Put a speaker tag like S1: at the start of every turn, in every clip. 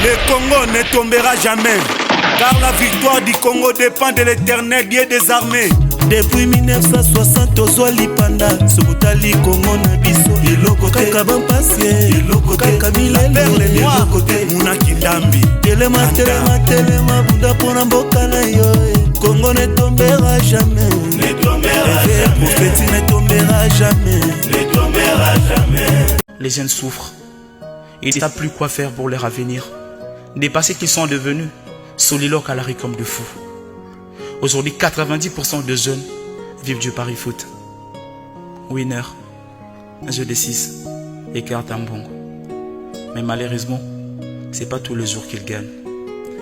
S1: Le Congo ne tombera jamais, car la victoire du Congo dépend de l'Éternel, Dieu des armées.
S2: Depuis 1960 ozwa lipanda sobotali Congo na biso eloko kaka bampasi eloko kaka bilele
S1: eloko te muna kindambi
S2: telema telema telema bunda pona mboka na yo Congo ne tombera jamais, prophète ne tombera jamais,
S1: ne tombera jamais.
S3: Les jeunes souffrent, ils ne savent plus quoi faire pour leur avenir, dépassés qu'ils sont devenus, soliloques à la rue comme de fous. Aujourd'hui, 90% de jeunes vivent du pari foot. Winner, un jeu de 6 et carte en bon. Mais malheureusement, c'est pas tous les jours qu'ils gagnent.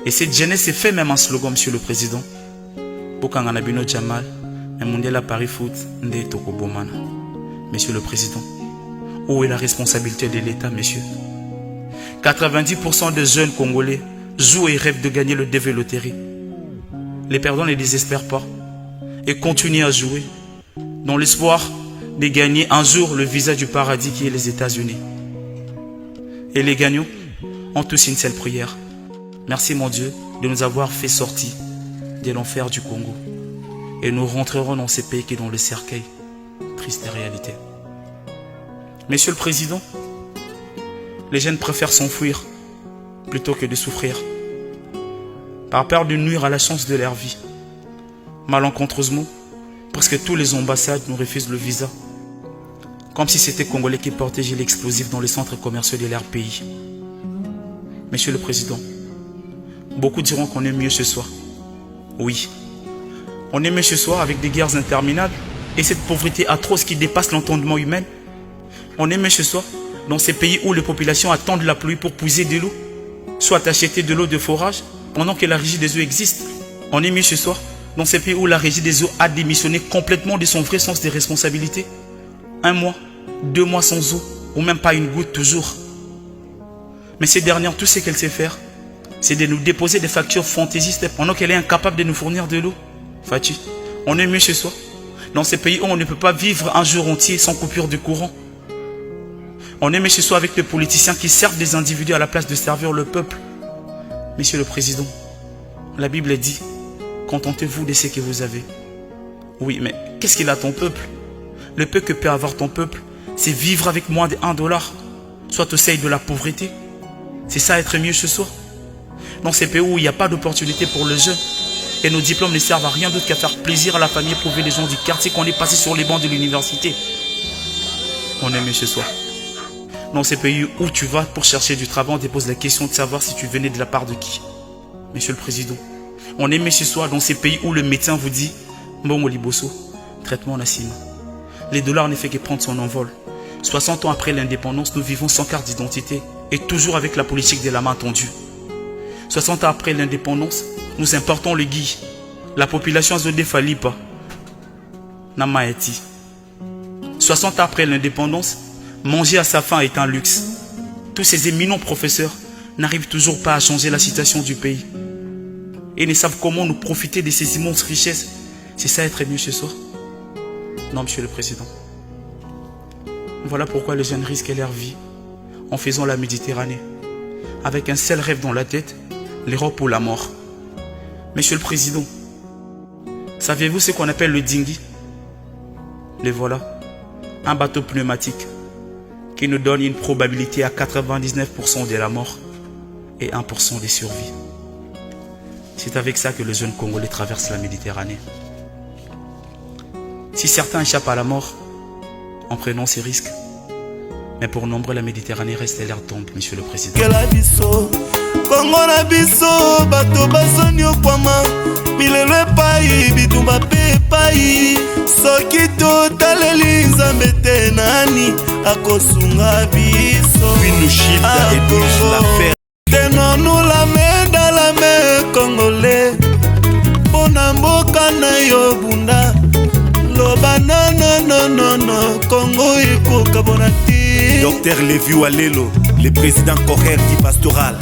S3: Et cette jeunesse s'est fait même un slogan, Monsieur le Président. Bokanganabino Jamal, un mondial à pari foot, Nde Tokobomana. Monsieur le Président, où est la responsabilité de l'État, monsieur? 90% des jeunes Congolais jouent et rêvent de gagner le DV Loterie. Les perdants ne désespèrent pas et continuent à jouer dans l'espoir de gagner un jour le visa du paradis qui est les États-Unis. Et les gagnants ont tous une seule prière. Merci mon Dieu de nous avoir fait sortir de l'enfer du Congo. Et nous rentrerons dans ces pays qui est dans le cercueil. Triste réalité. Monsieur le Président, les jeunes préfèrent s'enfuir plutôt que de souffrir, par peur de nuire à la chance de leur vie. Malencontreusement, presque tous les ambassades nous refusent le visa, comme si c'était Congolais qui portaient l'explosif dans les centres commerciaux de leur pays. Monsieur le Président, beaucoup diront qu'on est mieux ce soir. Oui, on est mieux ce soir avec des guerres interminables et cette pauvreté atroce qui dépasse l'entendement humain. On est mieux ce soir dans ces pays où les populations attendent la pluie pour puiser de l'eau, soit acheter de l'eau de forage pendant que la régie des eaux existe. On est mieux ce soir dans ces pays où la régie des eaux a démissionné complètement de son vrai sens des responsabilités. 1 mois, 2 mois sans eau, ou même pas une goutte toujours. Mais ces dernières, tout ce qu'elle sait faire, c'est de nous déposer des factures fantaisistes pendant qu'elle est incapable de nous fournir de l'eau. Fati, on est mieux ce soir dans ces pays où on ne peut pas vivre un jour entier sans coupure de courant. On est mieux ce soir avec les politiciens qui servent des individus à la place de servir le peuple. Monsieur le Président, la Bible dit, contentez-vous de ce que vous avez. Oui, mais qu'est-ce qu'il a ton peuple? Le peu que peut avoir ton peuple, c'est vivre avec moins de 1 $, soit au seuil de la pauvreté. C'est ça être mieux ce soir. Dans ces pays où il n'y a pas d'opportunité pour les jeunes, et nos diplômes ne servent à rien d'autre qu'à faire plaisir à la famille et prouver les gens du quartier qu'on est passé sur les bancs de l'université. On est mieux ce soir. Dans ces pays où tu vas pour chercher du travail, on te pose la question de savoir si tu venais de la part de qui. Monsieur le Président, on est mieux ce soir dans ces pays où le médecin vous dit Mbongo Liboso, traitement Nassima. Les dollars ne fait que prendre son envol. 60 ans après l'indépendance, nous vivons sans carte d'identité et toujours avec la politique de la main tendue. 60 ans après l'indépendance, nous importons le gui. La population se défalit pas. Namaeti. 60 ans après l'indépendance, manger à sa faim est un luxe. Tous ces éminents professeurs n'arrivent toujours pas à changer la situation du pays. Et ne savent comment nous profiter de ces immenses richesses. C'est ça être mieux ce soir? Non, Monsieur le Président. Voilà pourquoi les jeunes risquent leur vie en faisant la Méditerranée, avec un seul rêve dans la tête, l'Europe ou la mort. Monsieur le Président, saviez-vous ce qu'on appelle le dinghy? Le voilà, un bateau pneumatique qui nous donne une probabilité à 99% de la mort et 1% de survie. C'est avec ça que les jeunes Congolais traversent la Méditerranée. Si certains échappent à la mort en prenant ces risques, mais pour nombre la Méditerranée reste leur tombe, Monsieur le Président.
S2: Congo na biso bato basoni okwama milelo epai bitumba pe epai soki totaleli nzambe te nani akosunga biso tenonu la main dans la main congolais mpona mboka na yo bunda loba nonononono Congo ekoka bona ti
S1: Docteur Lévi Walelo, le président Correr du pastoral.